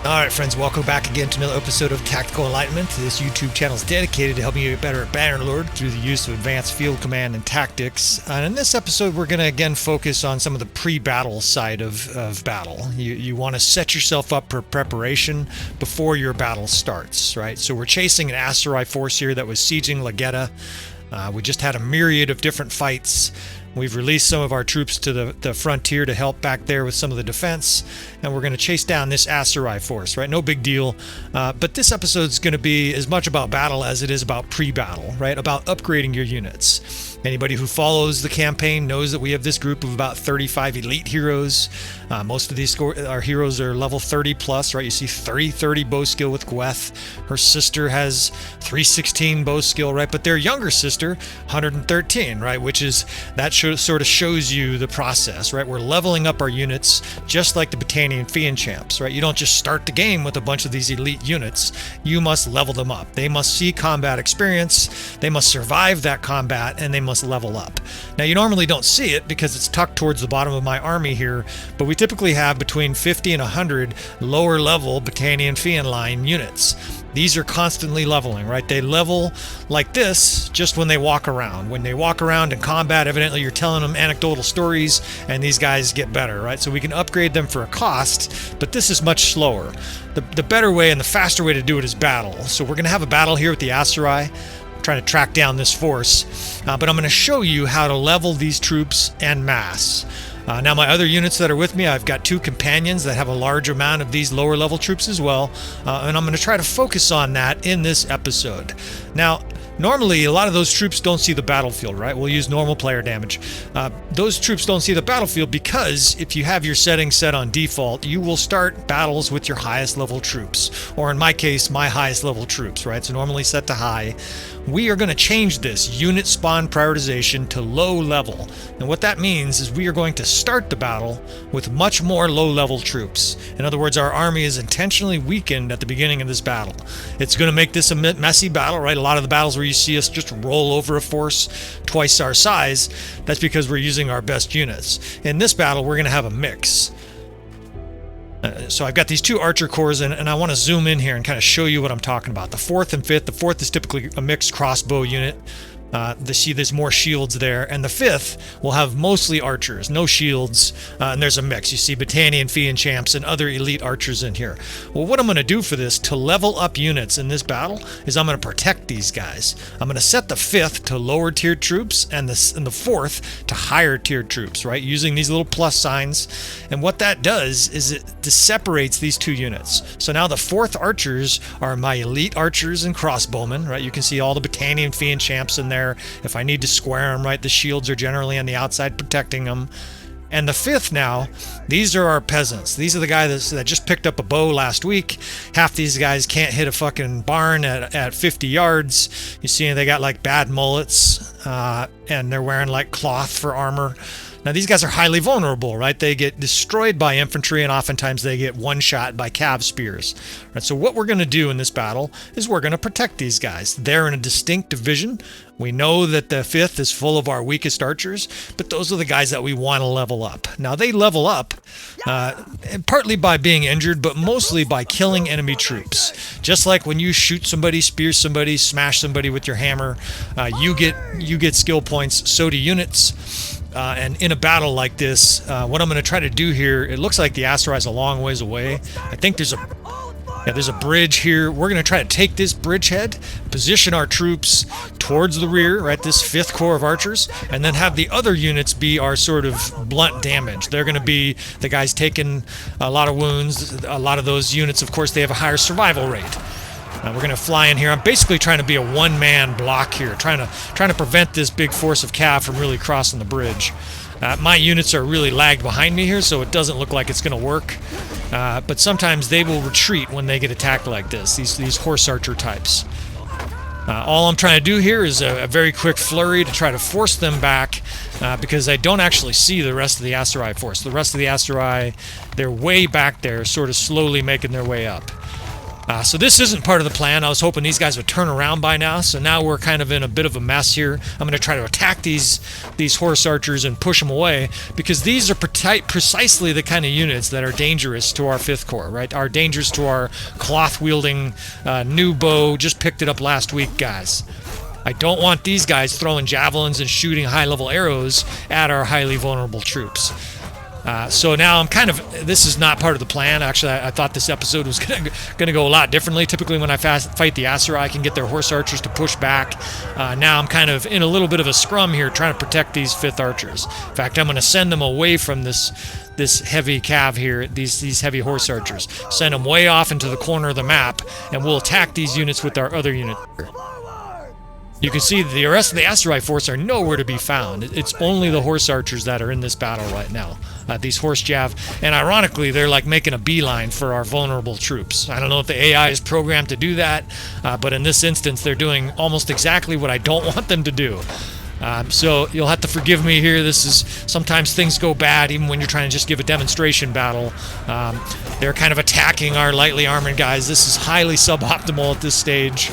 Alright friends, welcome back again to another episode of Tactical Enlightenment. This YouTube channel is dedicated to helping you get better at Bannerlord through the use of advanced field command and tactics. And in this episode we're going to again focus on some of the pre-battle side of battle. You want to set yourself up for preparation before your battle starts, right? So we're chasing an aserai force here that was sieging Lagetta. We just had a myriad of different fights. We've released some of our troops to the frontier to help back there with some of the defense, and we're going to chase down this aserai force, right? No big deal. But this episode is going to be as much about battle as it is about pre-battle, right? About upgrading your units. Anybody who follows the campaign knows that we have this group of about 35 elite heroes. Most of these our heroes are level 30 plus, right? You see 30 bow skill with Gweth. Her sister has 316 bow skill, right? But their younger sister, 113, right? Which is, that sort of shows you the process, right? We're leveling up our units just like the Britannian Fiend champs, right? You don't just start the game with a bunch of these elite units. You must level them up. They must see combat experience, they must survive that combat, and they must level up. Now you normally don't see it because it's tucked towards the bottom of my army here, but we typically have between 50 and 100 lower level Britannian Fiend line units. These are constantly leveling, right? They level like this just when they walk around. When they walk around in combat, evidently you're telling them anecdotal stories and these guys get better, right? So we can upgrade them for a cost, but this is much slower. The better way and the faster way to do it is battle. So we're going to have a battle here with the aserai, trying to track down this force, but I'm going to show you how to level these troops en masse. Now my other units that are with me, I've got 2 companions that have a large amount of these lower level troops as well, and I'm going to try to focus on that in this episode. Now normally a lot of those troops don't see the battlefield, right? We'll use normal player damage. Those troops don't see the battlefield because if you have your settings set on default, you will start battles with your highest level troops, or in my case, my highest level troops, right? So normally set to high. We are going to change this unit spawn prioritization to low level. And what that means is we are going to start the battle with much more low level troops. In other words, our army is intentionally weakened at the beginning of this battle. It's going to make this a messy battle, right? A lot of the battles where you see us just roll over a force twice our size, that's because we're using our best units. In this battle, we're going to have a mix. So I've got these 2 archer corps, and I want to zoom in here and kind of show you what I'm talking about. The 4th and 5th. The 4th is typically a mixed crossbow unit. See there's more shields there, and the 5th will have mostly archers, no shields, and there's a mix. You see Britannian Fiend champs and other elite archers in here. Well, what I'm going to do for this to level up units in this battle is I'm going to protect these guys. I'm going to set the 5th to lower tiered troops and the 4th to higher tiered troops, right? Using these little plus signs, and what that does is it separates these 2 units. So now the 4th archers are my elite archers and crossbowmen, right? You can see all the Britannian Fiend champs in there. If I need to square them, right, the shields are generally on the outside protecting them. And the 5th now, these are our peasants. These are the guys that just picked up a bow last week. Half these guys can't hit a fucking barn at 50 yards. You see they got like bad mullets, and they're wearing like cloth for armor. Now these guys are highly vulnerable, right? They get destroyed by infantry, and oftentimes they get one-shot by cav spears. Right? So what we're going to do in this battle is we're going to protect these guys. They're in a distinct division. We know that the 5th is full of our weakest archers, but those are the guys that we want to level up. Now they level up partly by being injured, but mostly by killing enemy troops. Just like when you shoot somebody, spear somebody, smash somebody with your hammer, you get skill points, so do units. And in a battle like this, what I'm going to try to do here, it looks like the aserai is a long ways away. I think there's a bridge here. We're going to try to take this bridgehead, position our troops towards the rear, right, this 5th corps of archers, and then have the other units be our sort of blunt damage. They're going to be the guys taking a lot of wounds. A lot of those units, of course, they have a higher survival rate. We're going to fly in here. I'm basically trying to be a one-man block here, trying to prevent this big force of cav from really crossing the bridge. My units are really lagged behind me here, so it doesn't look like it's going to work. But sometimes they will retreat when they get attacked like this, these horse archer types. All I'm trying to do here is a very quick flurry to try to force them back, because I don't actually see the rest of the aserai force. The rest of the aserai, they're way back there, sort of slowly making their way up. So this isn't part of the plan. I was hoping these guys would turn around by now. So now we're kind of in a bit of a mess here. I'm going to try to attack these horse archers and push them away, because these are precisely the kind of units that are dangerous to our 5th Corps, right? Are dangerous to our cloth-wielding new bow, just picked it up last week guys. I don't want these guys throwing javelins and shooting high-level arrows at our highly vulnerable troops. So now I'm kind of, this is not part of the plan. Actually, I thought this episode was going to go a lot differently. Typically when I fight the aserai, I can get their horse archers to push back. Now I'm kind of in a little bit of a scrum here, trying to protect these 5th archers. In fact, I'm going to send them away from this heavy cav here, these heavy horse archers. Send them way off into the corner of the map, and we'll attack these units with our other unit here. You can see the rest of the aserai force are nowhere to be found. It's only the horse archers that are in this battle right now. These horse jav, and ironically, they're like making a beeline for our vulnerable troops. I don't know if the AI is programmed to do that, but in this instance, they're doing almost exactly what I don't want them to do. So you'll have to forgive me here. This is, sometimes things go bad even when you're trying to just give a demonstration battle. They're kind of attacking our lightly armored guys. This is highly suboptimal at this stage.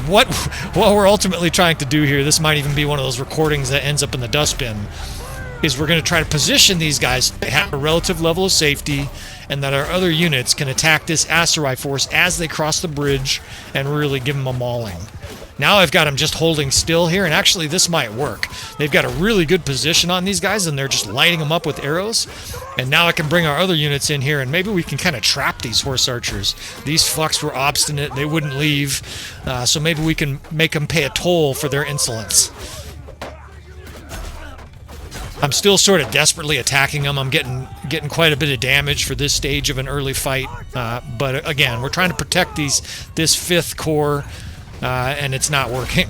What we're ultimately trying to do here, this might even be one of those recordings that ends up in the dustbin, is we're going to try to position these guys to have a relative level of safety, and that our other units can attack this aserai force as they cross the bridge and really give them a mauling. Now I've got them just holding still here, and actually this might work. They've got a really good position on these guys, and they're just lighting them up with arrows. And now I can bring our other units in here, and maybe we can kind of trap these horse archers. These fucks were obstinate. They wouldn't leave. So maybe we can make them pay a toll for their insolence. I'm still sort of desperately attacking them. I'm getting quite a bit of damage for this stage of an early fight. But again, we're trying to protect this 5th Corps. And it's not working.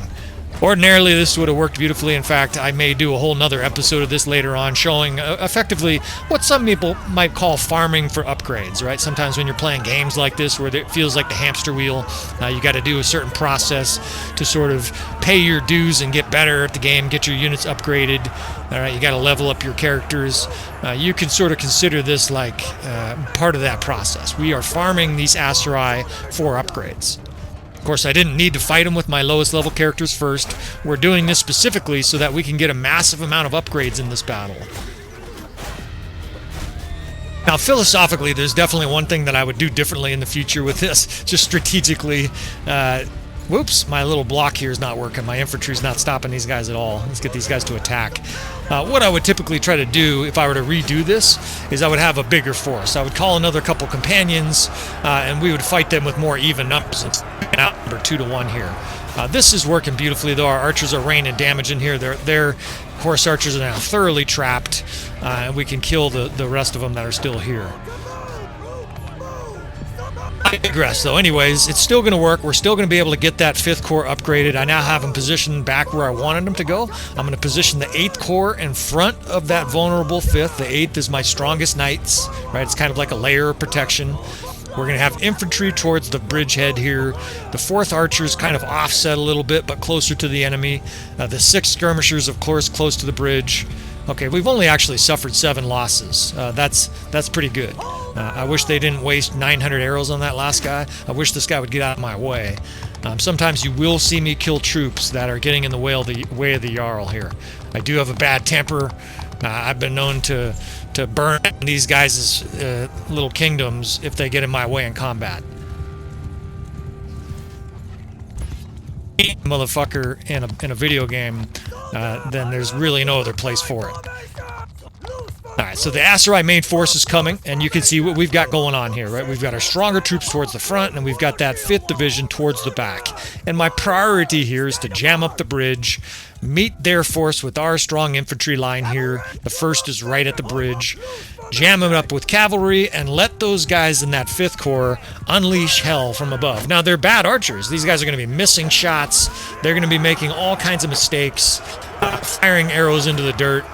Ordinarily, this would have worked beautifully. In fact, I may do a whole nother episode of this later on, showing effectively what some people might call farming for upgrades, right? Sometimes when you're playing games like this, where it feels like the hamster wheel, you got to do a certain process to sort of pay your dues and get better at the game, get your units upgraded. All right, you got to level up your characters. You can sort of consider this like part of that process. We are farming these aserai for upgrades. Of course, I didn't need to fight them with my lowest level characters first. We're doing this specifically so that we can get a massive amount of upgrades in this battle. Now, philosophically, there's definitely one thing that I would do differently in the future with this, just strategically. Whoops, my little block here is not working. My infantry's not stopping these guys at all. Let's get these guys to attack. What I would typically try to do if I were to redo this is I would have a bigger force. I would call another couple companions, and we would fight them with more even numbers. Number 2 to 1 here. This is working beautifully, though. Our archers are raining damage in here. Their horse archers are now thoroughly trapped, and we can kill the rest of them that are still here. I digress, though. Anyways, it's still going to work. We're still going to be able to get that 5th Corps upgraded. I now have them positioned back where I wanted them to go. I'm going to position the 8th Corps in front of that vulnerable 5th. The 8th is my strongest knights, right? It's kind of like a layer of protection. We're going to have infantry towards the bridgehead here. The 4th archers kind of offset a little bit, but closer to the enemy. The 6th skirmishers, of course, close to the bridge. Okay, we've only actually suffered 7 losses. That's pretty good. I wish they didn't waste 900 arrows on that last guy. I wish this guy would get out of my way. Sometimes you will see me kill troops that are getting in the way of the Jarl here. I do have a bad temper. I've been known to burn these guys' little kingdoms if they get in my way in combat. Motherfucker in a video game, then there's really no other place for it. Alright, so the aserai main force is coming, and you can see what we've got going on here, right? We've got our stronger troops towards the front, and we've got that 5th Division towards the back. And my priority here is to jam up the bridge, meet their force with our strong infantry line here. The 1st is right at the bridge. Jam them up with cavalry, and let those guys in that 5th Corps unleash hell from above. Now, they're bad archers. These guys are going to be missing shots. They're going to be making all kinds of mistakes, firing arrows into the dirt.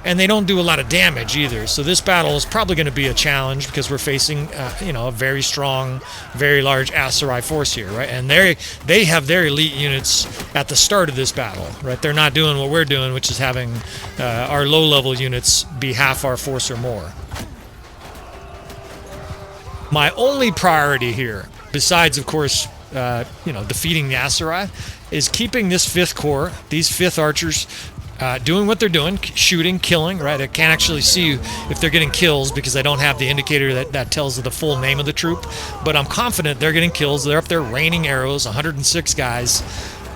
And they don't do a lot of damage either. So this battle is probably going to be a challenge because we're facing, a very strong, very large aserai force here, right? And they have their elite units at the start of this battle, right? They're not doing what we're doing, which is having our low-level units be half our force or more. My only priority here, besides, of course, defeating the aserai, is keeping this 5th Corps, these 5th archers, doing what they're doing, shooting, killing, right? I can't actually see if they're getting kills because I don't have the indicator that tells the full name of the troop, but I'm confident they're getting kills. They're up there raining arrows, 106 guys.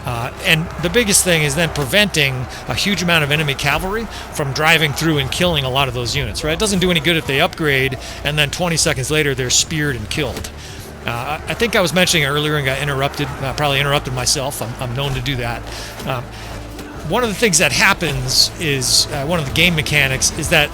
And the biggest thing is then preventing a huge amount of enemy cavalry from driving through and killing a lot of those units, right? It doesn't do any good if they upgrade and then 20 seconds later they're speared and killed. I think I was mentioning earlier and got interrupted. Probably interrupted myself. I'm known to do that. One of the things that happens is, one of the game mechanics is that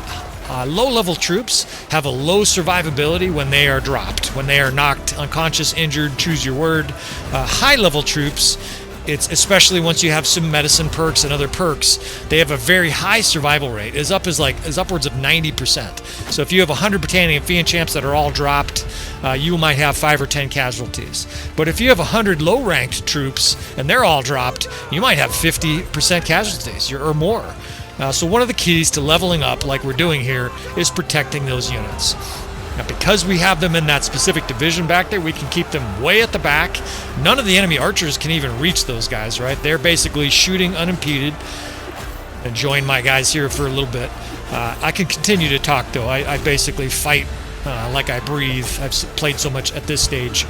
low-level troops have a low survivability when they are dropped, when they are knocked unconscious, injured, choose your word. High-level troops, it's especially once you have some medicine perks and other perks, they have a very high survival rate, is upwards of 90%. So if you have 100 Britannian Fiend champs that are all dropped, you might have 5 or 10 casualties. But if you have 100 low-ranked troops and they're all dropped, you might have 50% casualties or more. So one of the keys to leveling up, like we're doing here, is protecting those units. Now, because we have them in that specific division back there, we can keep them way at the back. None of the enemy archers can even reach those guys, right? They're basically shooting unimpeded. And join my guys here for a little bit. I can continue to talk, though. I basically fight like I breathe. I've played so much at this stage.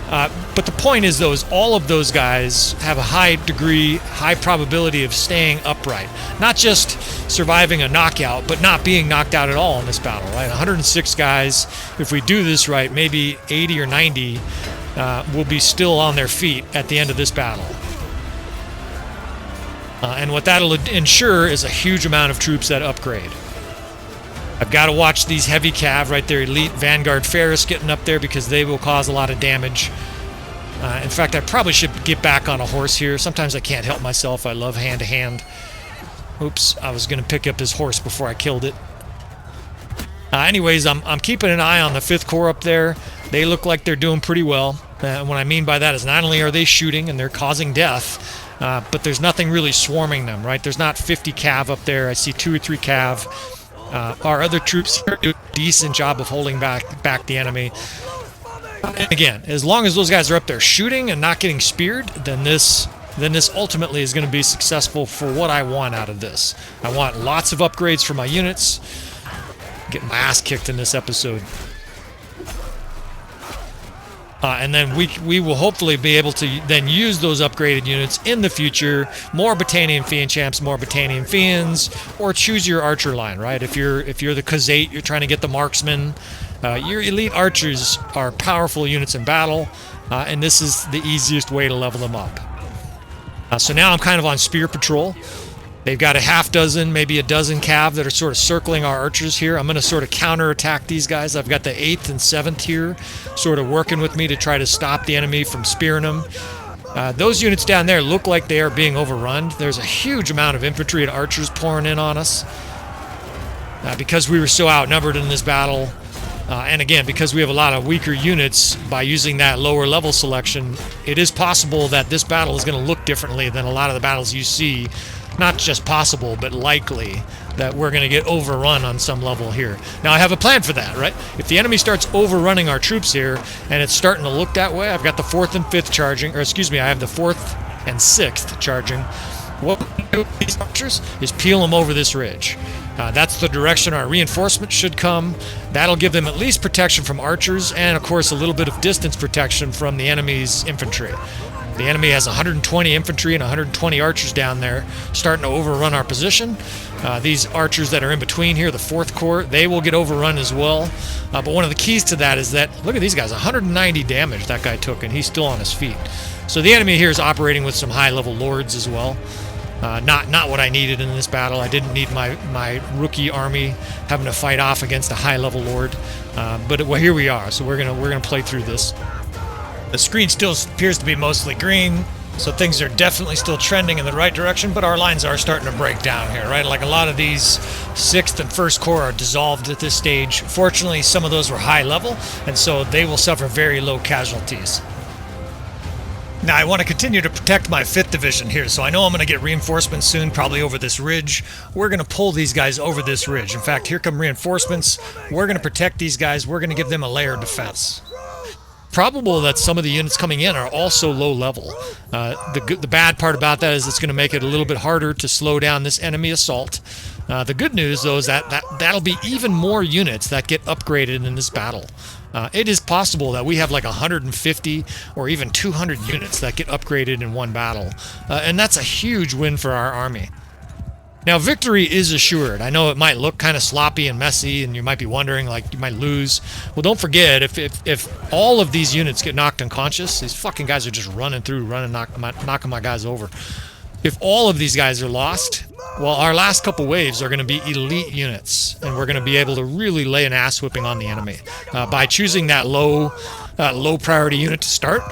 But the point is, though, is all of those guys have a high degree, high probability of staying upright. Not just surviving a knockout, but not being knocked out at all in this battle, right? 106 guys, if we do this right, maybe 80 or 90 will be still on their feet at the end of this battle. And what that'll ensure is a huge amount of troops that upgrade. I've got to watch these heavy cav right there, Elite Vanguard Ferris getting up there because they will cause a lot of damage. In fact, I probably should get back on a horse here. Sometimes I can't help myself. I love hand-to-hand. Oops, I was going to pick up his horse before I killed it. Anyways, I'm keeping an eye on the 5th Corps up there. They look like they're doing pretty well. What I mean by that is not only are they shooting and they're causing death, but there's nothing really swarming them, right? There's not 50 cav up there. I see 2 or 3 cav. Our other troops here do a decent job of holding back the enemy. And again, as long as those guys are up there shooting and not getting speared, then this ultimately is going to be successful for what I want out of this. I want lots of upgrades for my units. Get my ass kicked in this episode. And then we will hopefully be able to then use those upgraded units in the future. More Britannian Fiend champs, more Britannian Fiends, or choose your archer line, right? If you're the Khazate, you're trying to get the marksman. Your elite archers are powerful units in battle, and this is the easiest way to level them up. So now I'm kind of on spear patrol. They've got a half dozen, maybe a dozen cav that are sort of circling our archers here. I'm going to sort of counterattack these guys. I've got the 8th and 7th here sort of working with me to try to stop the enemy from spearing them. Those units down there look like they are being overrun. There's a huge amount of infantry and archers pouring in on us. Because we were so outnumbered in this battle, and again, because we have a lot of weaker units, by using that lower level selection, it is possible that this battle is going to look differently than a lot of the battles you see. Not just possible, but likely that we're going to get overrun on some level here. Now, I have a plan for that, right? If the enemy starts overrunning our troops here, and it's starting to look that way, I've got the 4th and 5th charging, or excuse me, I have the 4th and 6th charging. What we do with these archers is peel them over this ridge. That's the direction our reinforcements should come. That'll give them at least protection from archers, and of course a little bit of distance protection from the enemy's infantry. The enemy has 120 infantry and 120 archers down there starting to overrun our position. These archers that are in between here, the 4th Corps, they will get overrun as well. But one of the keys to that is that, look at these guys, 190 damage that guy took, and he's still on his feet. So the enemy here is operating with some high-level lords as well. Not what I needed in this battle. I didn't need my rookie army having to fight off against a high-level lord. But well, here we are, so we're gonna play through this. The screen still appears to be mostly green, so things are definitely still trending in the right direction, but our lines are starting to break down here, right? Like a lot of these 6th and 1st Corps are dissolved at this stage. Fortunately, some of those were high level, and so they will suffer very low casualties. Now I want to continue to protect my 5th Division here, so I know I'm going to get reinforcements soon, probably over this ridge. We're going to pull these guys over this ridge. In fact, here come reinforcements. We're going to protect these guys. We're going to give them a layer of defense. Probable that some of the units coming in are also low level. The bad part about that is it's going to make it a little bit harder to slow down this enemy assault. The good news, though, is that'll be even more units that get upgraded in this battle. It is possible that we have like 150 or even 200 units that get upgraded in one battle. And that's a huge win for our army. Now, victory is assured. I know it might look kind of sloppy and messy, and you might be wondering, like, you might lose. Well, don't forget, if all of these units get knocked unconscious, these fucking guys are just running through, knocking my guys over. If all of these guys are lost, well, our last couple waves are going to be elite units, and we're going to be able to really lay an ass whipping on the enemy. By choosing that low priority unit to start,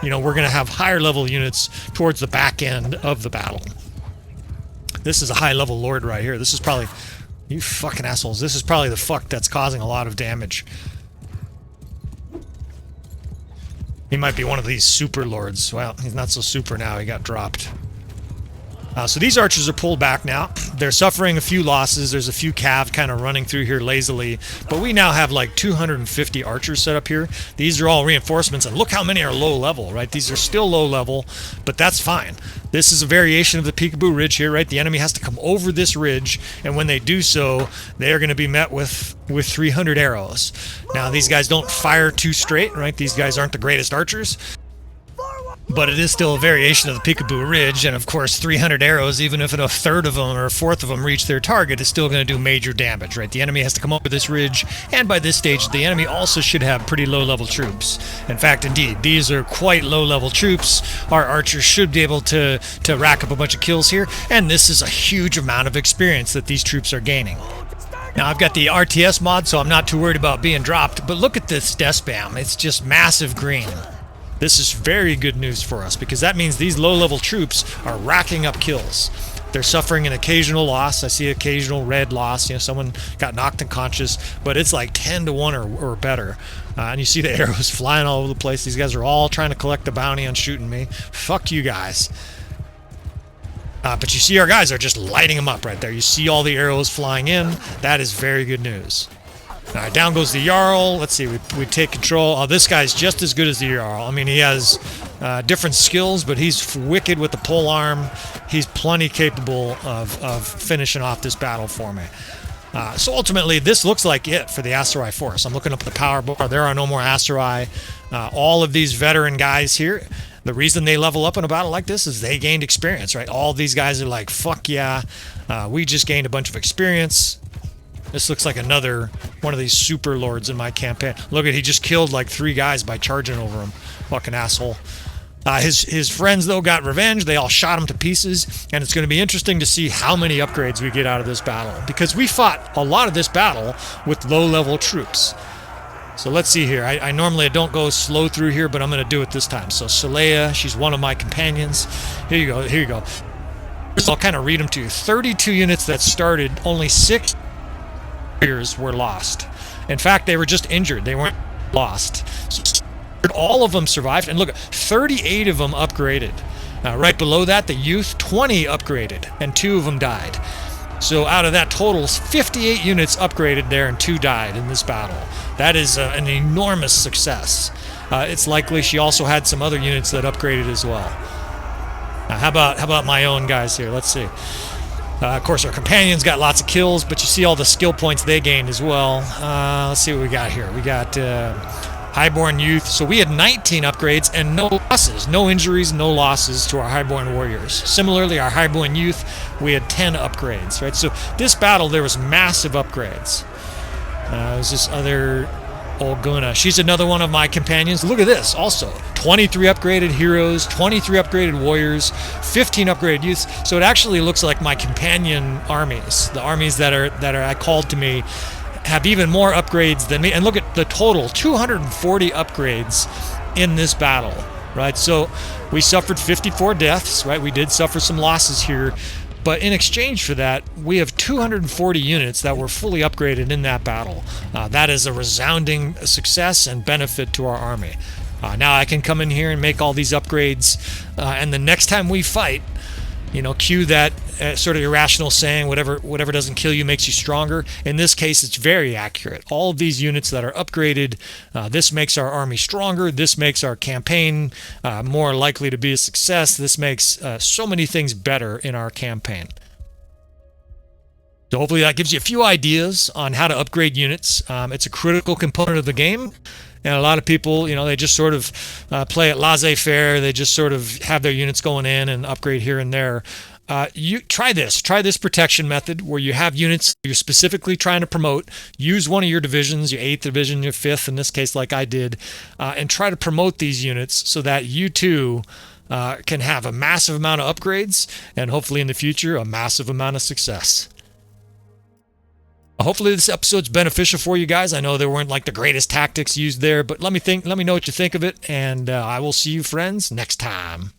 you know, we're going to have higher level units towards the back end of the battle. This is a high level lord right here. This is probably, you fucking assholes, this is probably the fuck that's causing a lot of damage. He might be one of these super lords. Well, he's not so super now, he got dropped. So these archers are pulled back now. They're suffering a few losses. There's a few cav kind of running through here lazily. But we now have like 250 archers set up here. These are all reinforcements, and look how many are low level, right? These are still low level, but that's fine. This is a variation of the Peekaboo Ridge here, right? The enemy has to come over this ridge, and when they do so, they are going to be met with 300 arrows. Now, these guys don't fire too straight, right? These guys aren't the greatest archers. But it is still a variation of the Peekaboo Ridge, and of course 300 arrows, even if a third of them or a fourth of them reach their target, is still going to do major damage, right? The enemy has to come over this ridge, and by this stage the enemy also should have pretty low-level troops. In fact, indeed, these are quite low-level troops. Our archers should be able to rack up a bunch of kills here, and this is a huge amount of experience that these troops are gaining. Now, I've got the RTS mod, so I'm not too worried about being dropped, but look at this death spam. It's just massive green. This is very good news for us, because that means these low-level troops are racking up kills. They're suffering an occasional loss. I see occasional red loss. You know, someone got knocked unconscious, but it's like 10 to 1 or better. And you see the arrows flying all over the place. These guys are all trying to collect the bounty on shooting me. Fuck you guys. But you see our guys are just lighting them up right there. You see all the arrows flying in. That is very good news. All right, down goes the Jarl. Let's see, we take control. Oh, this guy's just as good as the Jarl. I mean, he has different skills, but he's wicked with the pole arm. He's plenty capable of finishing off this battle for me. So ultimately, this looks like it for the aserai force. I'm looking up at the power bar. There are no more aserai. All of these veteran guys here, the reason they level up in a battle like this is they gained experience, right? All these guys are like, fuck yeah, we just gained a bunch of experience. This looks like another one of these super lords in my campaign. Look at, he just killed like 3 guys by charging over him. Fucking asshole. His friends, though, got revenge. They all shot him to pieces. And it's going to be interesting to see how many upgrades we get out of this battle, because we fought a lot of this battle with low-level troops. So let's see here. I normally don't go slow through here, but I'm going to do it this time. So Saleya, she's one of my companions. Here you go. Here you go. I'll kind of read them to you. 32 units that started, only 6 warriors were lost. In fact, they were just injured. They weren't lost. So all of them survived, and look, 38 of them upgraded. Right below that, the youth, 20 upgraded, and 2 of them died. So out of that total, 58 units upgraded there, and 2 died in this battle. That is an enormous success. It's likely she also had some other units that upgraded as well. How about my own guys here? Let's see. Of course, our companions got lots of kills, but you see all the skill points they gained as well. Let's see what we got here. We got Highborn Youth. So we had 19 upgrades and no losses, no injuries, no losses to our Highborn Warriors. Similarly, our Highborn Youth, we had 10 upgrades, right? So this battle, there was massive upgrades. There's this other Olguna. She's another one of my companions. Look at this also. 23 upgraded heroes, 23 upgraded warriors, 15 upgraded youths. So it actually looks like my companion armies, the armies that are I called to me, have even more upgrades than me. And look at the total, 240 upgrades in this battle, right? So we suffered 54 deaths, right? We did suffer some losses here. But in exchange for that, we have 240 units that were fully upgraded in that battle. That is a resounding success and benefit to our army. Now I can come in here and make all these upgrades, and the next time we fight, cue that sort of irrational saying, whatever doesn't kill you makes you stronger. In this case, it's very accurate. All of these units that are upgraded, this makes our army stronger. This makes our campaign more likely to be a success. This makes so many things better in our campaign. So hopefully that gives you a few ideas on how to upgrade units. It's a critical component of the game. And a lot of people, they just sort of play it laissez-faire. They just sort of have their units going in and upgrade here and there. You try this protection method where you have units you're specifically trying to promote. Use one of your divisions, your 8th division, your 5th, in this case, like I did, and try to promote these units so that you too can have a massive amount of upgrades and hopefully in the future a massive amount of success. Hopefully this episode's beneficial for you guys. I know there weren't like the greatest tactics used there, but let me know what you think of it, and I will see you friends next time.